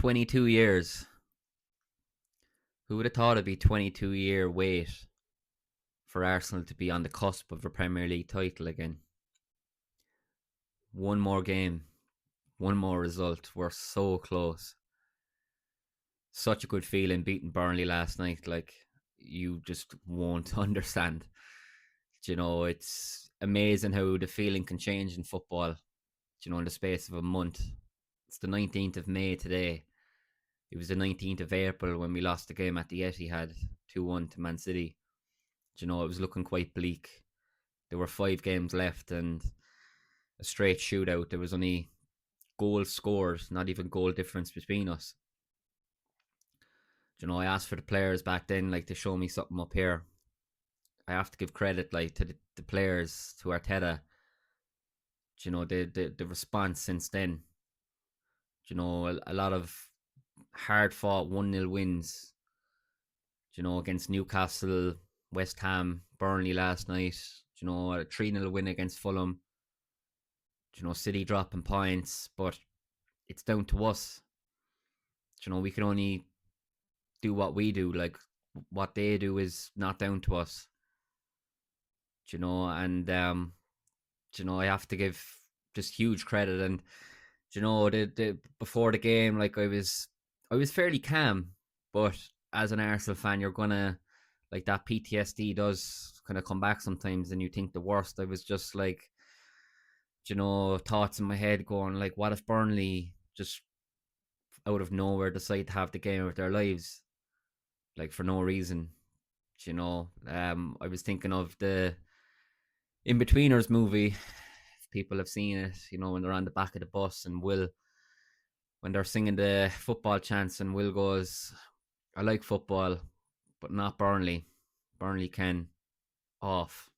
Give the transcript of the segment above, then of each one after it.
22 years. Who would have thought it'd be 22-year wait for Arsenal to be on the cusp of a Premier League title again? One more game, one more result. We're so close. Such a good feeling beating Burnley last night. Like, you just won't understand. It's amazing how the feeling can change in football, in the space of a month. It's the 19th of May today. It was the 19th of April when we lost the game at the Etihad 2-1 to Man City. It was looking quite bleak. There were 5 games left and a straight shootout. There was only goals scored, not even goal difference between us. I asked for the players back then, like, to show me something up here. I have to give credit, like, to the players, to Arteta. The response since then. A lot of hard fought 1-0 wins. Against Newcastle, West Ham, Burnley last night. A 3-0 win against Fulham. City dropping points, but it's down to us. We can only do what we do. Like, what they do is not down to us. And I have to give just huge credit. And the before the game, like, I was fairly calm, but as an Arsenal fan, you're gonna, like, that PTSD does kind of come back sometimes, and you think the worst. I was just like, thoughts in my head going like, what if Burnley just out of nowhere decide to have the game of their lives, like, for no reason. I was thinking of the In-Betweeners movie. If people have seen it, when they're on the back of the bus and when they're singing the football chants, and Will goes, I like football, but not Burnley. Burnley can off.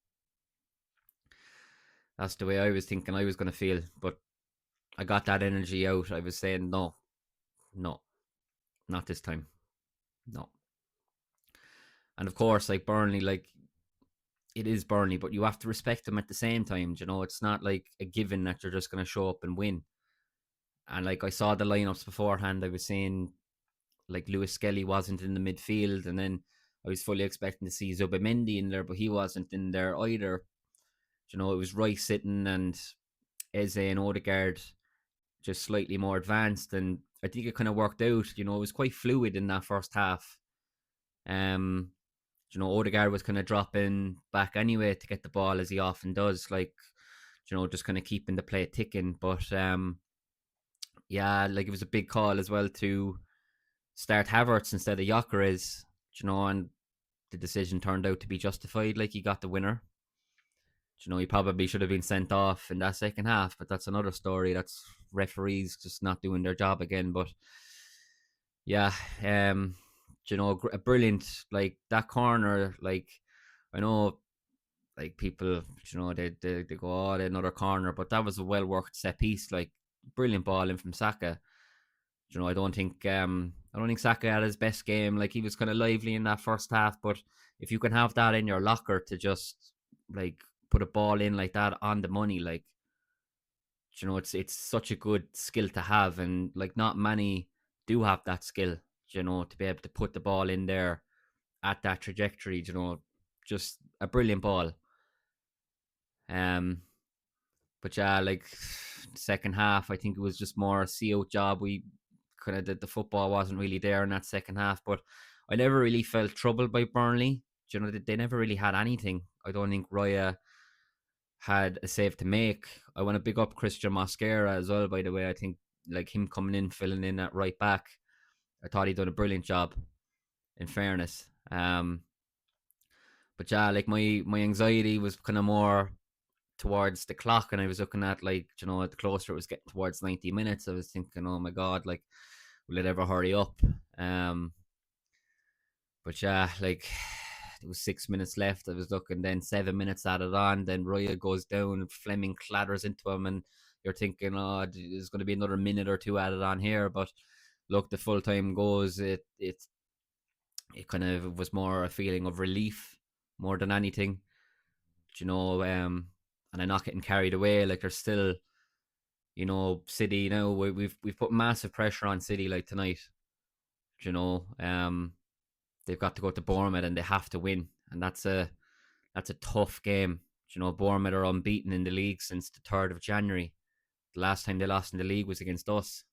That's the way I was thinking I was going to feel, but I got that energy out. I was saying, no, not this time. No. And of course, like, Burnley, like, it is Burnley, but you have to respect them at the same time. It's not like a given that you're just going to show up and win. And, like, I saw the lineups beforehand. I was saying, like, Lewis Skelly wasn't in the midfield, and then I was fully expecting to see Zubimendi in there, but he wasn't in there either. It was Rice sitting and Eze and Odegaard just slightly more advanced, and I think it kind of worked out. It was quite fluid in that first half. Odegaard was kind of dropping back anyway to get the ball, as he often does, like, just kind of keeping the play ticking. But yeah, like, it was a big call as well to start Havertz instead of Gyökeres, and the decision turned out to be justified. Like, he got the winner. He probably should have been sent off in that second half, but that's another story. That's referees just not doing their job again. But yeah, a brilliant, like, that corner. Like, I know, like, people, they go, oh, another corner, but that was a well worked set piece. Like, brilliant ball in from Saka. I don't think Saka had his best game. Like, he was kind of lively in that first half, but if you can have that in your locker to just, like, put a ball in like that on the money, like, it's such a good skill to have, and, like, not many do have that skill, to be able to put the ball in there at that trajectory, just a brilliant ball. But yeah, like, second half, I think it was just more a CO job. We kind of, the football wasn't really there in that second half, but I never really felt troubled by Burnley. They never really had anything. I don't think Raya had a save to make. I want to big up Christian Mosquera as well, by the way. I think, like, him coming in, filling in at right back, I thought he'd done a brilliant job, in fairness. But yeah, like, my anxiety was kind of more towards the clock, and I was looking at, like, the closer it was getting towards 90 minutes, I was thinking, oh my god, like, will it ever hurry up? But yeah, like, there was 6 minutes left. I was looking, then 7 minutes added on, then Raya goes down, Fleming clatters into him, and you're thinking, oh, there's going to be another minute or two added on here. But look, the full time goes, it kind of was more a feeling of relief more than anything, and I'm not getting carried away. Like, there's still, City now we've put massive pressure on City like tonight. You know, they've got to go to Bournemouth and they have to win, and that's a tough game. Bournemouth are unbeaten in the league since the 3rd of January. The last time they lost in the league was against us.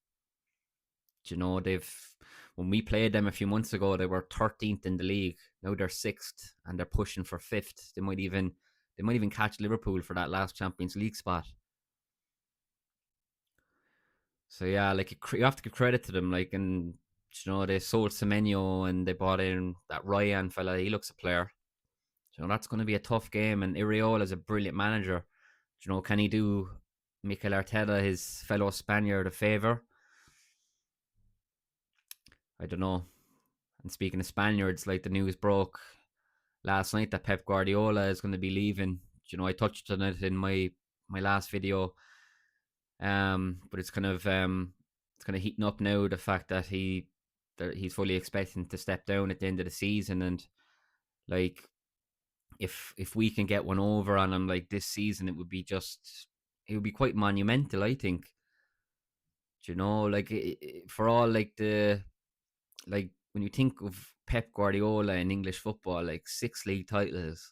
They've when we played them a few months ago, they were 13th in the league. Now they're 6th and they're pushing for 5th. They might even catch Liverpool for that last Champions League spot. So yeah, like you have to give credit to them. Like, and they sold Semenyo and they bought in that Ryan fella. He looks a player. That's going to be a tough game. And Iriol is a brilliant manager. Can he do Mikel Arteta, his fellow Spaniard, a favour? I don't know. And speaking of Spaniards, like the news broke last night that Pep Guardiola is going to be leaving. I touched on it in my last video. But it's kind of heating up now, the fact that he's fully expecting to step down at the end of the season, and like if we can get one over on him like this season, it would be quite monumental, I think. Like for all like the like when you think of Pep Guardiola in English football, like 6 league titles,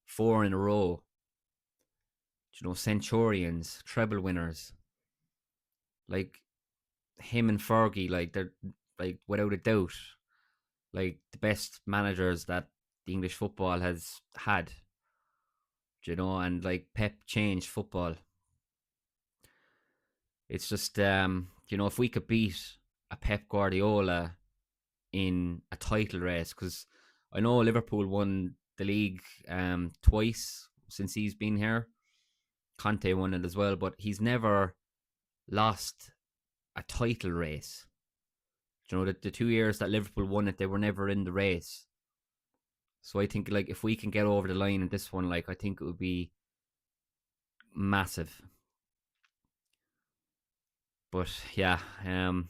4 in a row, Centurions, treble winners, like him and Fergie, like they're like without a doubt, like the best managers that the English football has had. And like Pep changed football. It's just if we could beat a Pep Guardiola in a title race, because I know Liverpool won the league twice since he's been here. Conte won it as well, but he's never lost a title race. The 2 years that Liverpool won it, they were never in the race. So I think like if we can get over the line in this one, like I think it would be massive. But yeah, I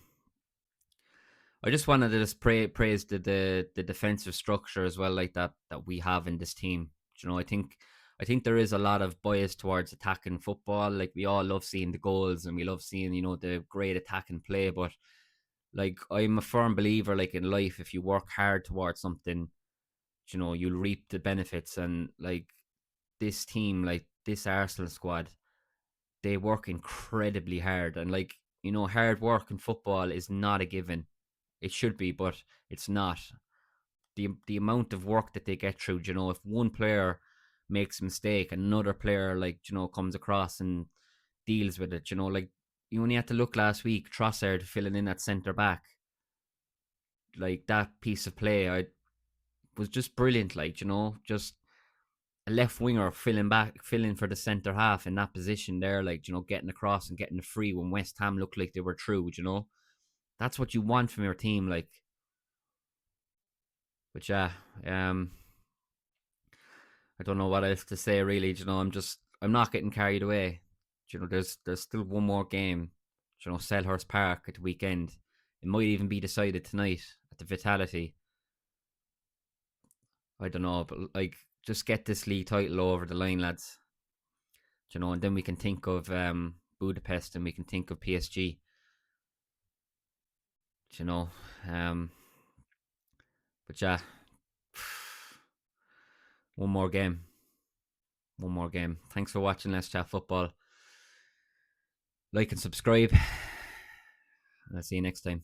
just wanted to just praise the defensive structure as well, like that we have in this team. I think there is a lot of bias towards attacking football. Like we all love seeing the goals and we love seeing the great attacking play. But like I'm a firm believer, like in life, if you work hard towards something, you'll reap the benefits. And like this team, like this Arsenal squad, they work incredibly hard. And like hard work in football is not a given. It should be, but it's not. The amount of work that they get through, if one player makes a mistake, another player like comes across and deals with it. Like you only had to look last week, Trossard filling in at centre back. Like that piece of play, I was just brilliant. Like just a left winger filling for the centre half in that position there. Like getting across and getting the free when West Ham looked like they were through. That's what you want from your team. Like, but yeah, I don't know what else to say really. I'm not getting carried away. There's still one more game. Selhurst Park at the weekend. It might even be decided tonight at the Vitality. I don't know, but like just get this league title over the line, lads. And then we can think of Budapest and we can think of PSG. You know, um, but yeah, one more game. One more game. Thanks for watching Let's Chat Football. Like and subscribe. And I'll see you next time.